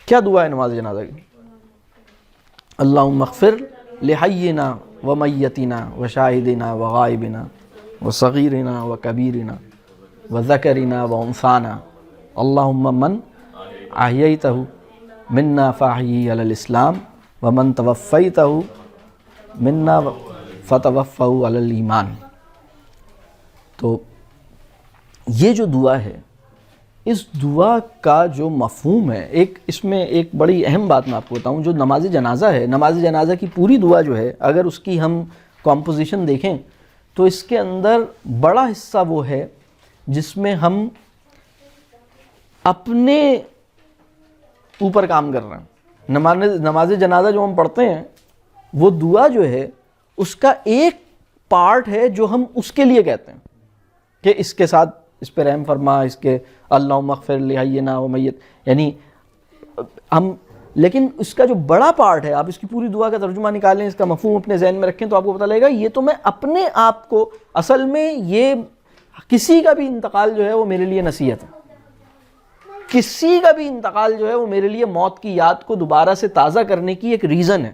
کیا دعا ہے نماز جنازہ کی؟ اللہم اغفر لحینا و میتنا و شاہدنا و غائبنا و صغیرنا و کبیرنا و ذکرنا و انثانا اللہم من احییتہ منا فاحیی علی الاسلام و من توفیتہ منا فتوفہ علی الایمان. تو یہ جو دعا ہے، اس دعا کا جو مفہوم ہے، اس میں ایک بڑی اہم بات میں آپ کو بتاؤں. جو نماز جنازہ ہے، نماز جنازہ کی پوری دعا جو ہے، اگر اس کی ہم کمپوزیشن دیکھیں تو اس کے اندر بڑا حصہ وہ ہے جس میں ہم اپنے اوپر کام کر رہے ہیں. نماز جنازہ جو ہم پڑھتے ہیں، وہ دعا جو ہے اس کا ایک پارٹ ہے جو ہم اس کے لیے کہتے ہیں کہ اس کے ساتھ اس پہ رحم فرما، اس کے اللہم اغفر لحینا و میت، یعنی ہم، لیکن اس کا جو بڑا پارٹ ہے، آپ اس کی پوری دعا کا ترجمہ نکالیں، اس کا مفہوم اپنے ذہن میں رکھیں تو آپ کو پتہ لگے گا یہ تو میں اپنے آپ کو، اصل میں یہ کسی کا بھی انتقال جو ہے وہ میرے لیے نصیحت ہے. کسی کا بھی انتقال جو ہے وہ میرے لیے موت کی یاد کو دوبارہ سے تازہ کرنے کی ایک ریزن ہے.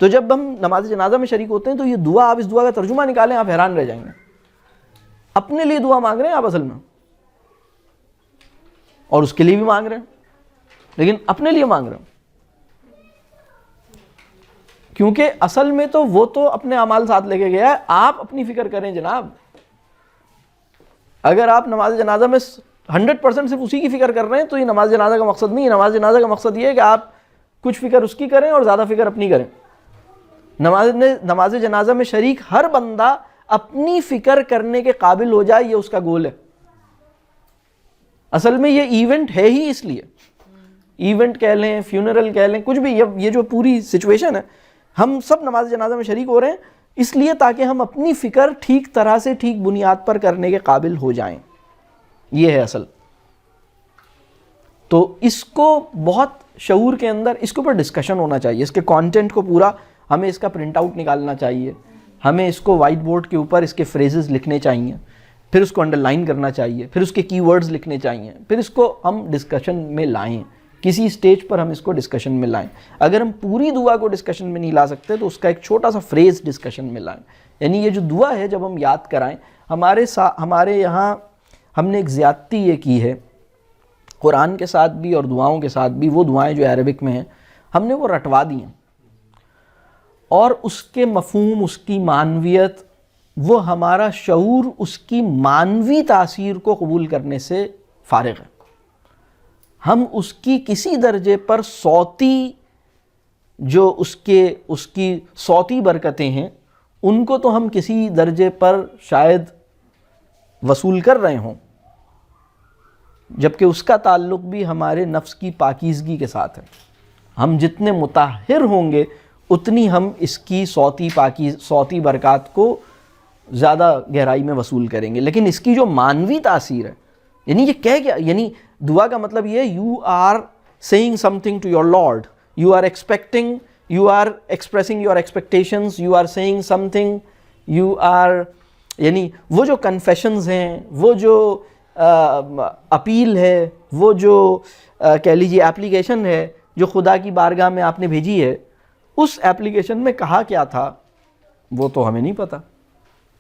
تو جب ہم نماز جنازہ میں شریک ہوتے ہیں تو یہ دعا، آپ اس دعا کا ترجمہ نکالیں، آپ حیران رہ جائیں گے. اپنے لیے دعا مانگ رہے ہیں آپ اصل میں، اور اس کے لیے بھی مانگ رہے ہیں، لیکن اپنے لیے مانگ رہے ہیں، کیونکہ اصل میں تو وہ تو اپنے اعمال ساتھ لے کے گیا ہے. آپ اپنی فکر کریں جناب. اگر آپ نماز جنازہ میں 100% صرف اسی کی فکر کر رہے ہیں تو یہ نماز جنازہ کا مقصد نہیں ہے. نماز جنازہ کا مقصد یہ ہے کہ آپ کچھ فکر اس کی کریں اور زیادہ فکر اپنی کریں. نماز جنازہ میں شریک ہر بندہ اپنی فکر کرنے کے قابل ہو جائے، یہ اس کا گول ہے. اصل میں یہ ایونٹ ہے ہی اس لیے، ایونٹ کہہ لیں، فیونرل کہہ لیں، کچھ بھی، یہ جو پوری سچویشن ہے، ہم سب نماز جنازہ میں شریک ہو رہے ہیں اس لیے تاکہ ہم اپنی فکر ٹھیک طرح سے ٹھیک بنیاد پر کرنے کے قابل ہو جائیں. یہ ہے اصل. تو اس کو بہت شعور کے اندر اس کے اوپر ڈسکشن ہونا چاہیے. اس کے کانٹینٹ کو پورا ہمیں اس کا پرنٹ آؤٹ نکالنا چاہیے. ہمیں اس کو وائٹ بورڈ کے اوپر اس کے فریزز لکھنے چاہیے، پھر اس کو انڈر لائن کرنا چاہیے، پھر اس کے کی ورڈز لکھنے چاہیے، پھر اس کو ہم ڈسکشن میں لائیں. کسی سٹیج پر ہم اس کو ڈسکشن میں لائیں. اگر ہم پوری دعا کو ڈسکشن میں نہیں لا سکتے تو اس کا ایک چھوٹا سا فریز ڈسکشن میں لائیں. یعنی یہ جو دعا ہے جب ہم یاد کرائیں، ہمارے یہاں ہم نے ایک زیادتی یہ کی ہے قرآن کے ساتھ بھی اور دعاؤں کے ساتھ بھی. وہ دعائیں جو عربک میں ہیں ہم نے وہ رٹوا دی ہیں، اور اس کے مفہوم، اس کی معنویت، وہ ہمارا شعور اس کی معنوی تاثیر کو قبول کرنے سے فارغ ہے. ہم اس کی کسی درجے پر صوتی، جو اس کی صوتی برکتیں ہیں، ان کو تو ہم کسی درجے پر شاید وصول کر رہے ہوں، جبکہ اس کا تعلق بھی ہمارے نفس کی پاکیزگی کے ساتھ ہے. ہم جتنے مطہر ہوں گے اتنی ہم اس کی صوتی برکات کو زیادہ گہرائی میں وصول کریں گے. لیکن اس کی جو معنوی تاثیر ہے، یعنی یہ کہہ کیا، یعنی دعا کا مطلب یہ ہے you are saying something to your lord, you are expecting, you are expressing your expectations, you are saying something, you are, یعنی وہ جو کنفیشنز ہیں، وہ جو اپیل ہے، وہ جو کہہ لیجیے اپلیکیشن ہے جو خدا کی بارگاہ میں آپ نے بھیجی ہے، اس ایپلیکیشن میں کہا کیا تھا وہ تو ہمیں نہیں پتہ.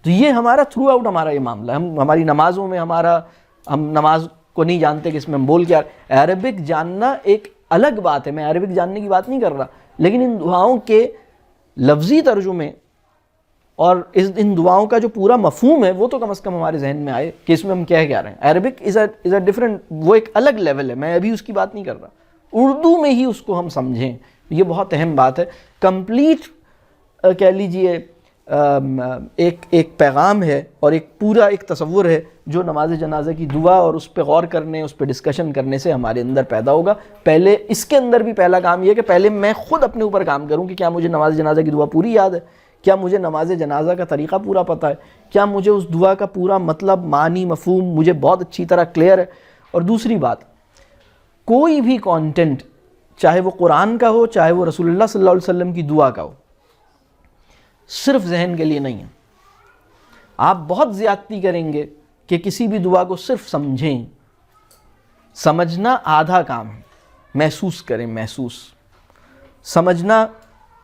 تو یہ ہمارا تھرو آؤٹ ہمارا یہ معاملہ ہے. ہماری نمازوں میں ہم نماز کو نہیں جانتے کہ اس میں ہم بول کیا. عربک جاننا ایک الگ بات ہے، میں عربک جاننے کی بات نہیں کر رہا، لیکن ان دعاؤں کے لفظی ترجمے اور ان دعاؤں کا جو پورا مفہوم ہے وہ تو کم از کم ہمارے ذہن میں آئے کہ اس میں ہم کہہ کیا رہے ہیں. عربک از اے ڈفرنٹ، وہ ایک الگ لیول ہے، میں ابھی اس کی بات نہیں کر رہا. اردو میں ہی اس کو ہم سمجھیں، یہ بہت اہم بات ہے. کمپلیٹ کہہ لیجئے ایک پیغام ہے اور ایک پورا ایک تصور ہے جو نماز جنازہ کی دعا اور اس پہ غور کرنے، اس پہ ڈسکشن کرنے سے ہمارے اندر پیدا ہوگا. پہلے اس کے اندر بھی پہلا کام یہ ہے کہ پہلے میں خود اپنے اوپر کام کروں کہ کیا مجھے نماز جنازہ کی دعا پوری یاد ہے، کیا مجھے نماز جنازہ کا طریقہ پورا پتہ ہے، کیا مجھے اس دعا کا پورا مطلب، معنی، مفہوم مجھے بہت اچھی طرح کلیئر ہے. اور دوسری بات، کوئی بھی کانٹینٹ چاہے وہ قرآن کا ہو، چاہے وہ رسول اللہ صلی اللہ علیہ وسلم کی دعا کا ہو، صرف ذہن کے لیے نہیں ہے. آپ بہت زیادتی کریں گے کہ کسی بھی دعا کو صرف سمجھیں. سمجھنا آدھا کام ہے. محسوس کریں, محسوس سمجھنا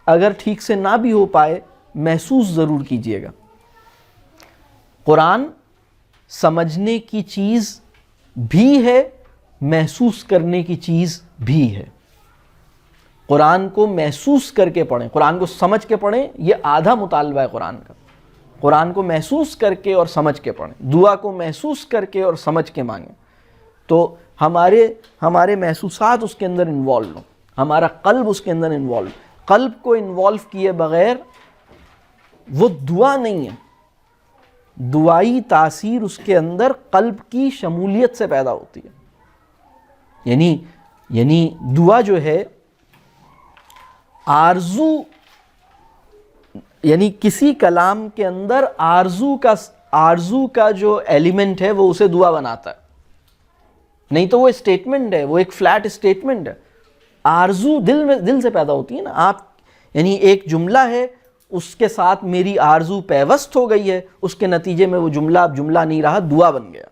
اگر ٹھیک سے نہ بھی ہو پائے محسوس ضرور کیجئے گا. قرآن سمجھنے کی چیز بھی ہے, محسوس کرنے کی چیز بھی ہے. قرآن کو محسوس کر کے پڑھیں, قرآن کو سمجھ کے پڑھیں, یہ آدھا مطالبہ ہے قرآن کا. قرآن کو محسوس کر کے اور سمجھ کے پڑھیں, دعا کو محسوس کر کے اور سمجھ کے مانگیں, تو ہمارے محسوسات اس کے اندر انوالو ہوں, ہمارا قلب اس کے اندر انوالو. قلب کو انوالو کیے بغیر وہ دعا نہیں ہے. دعائی تاثیر اس کے اندر قلب کی شمولیت سے پیدا ہوتی ہے. یعنی دعا جو ہے آرزو, یعنی کسی کلام کے اندر آرزو کا جو ایلیمنٹ ہے وہ اسے دعا بناتا ہے, نہیں تو وہ اسٹیٹمنٹ ہے, وہ ایک فلیٹ اسٹیٹمنٹ ہے. آرزو دل سے پیدا ہوتی ہے نا. آپ یعنی ایک جملہ ہے, اس کے ساتھ میری آرزو پیوست ہو گئی ہے, اس کے نتیجے میں وہ جملہ اب جملہ نہیں رہا, دعا بن گیا.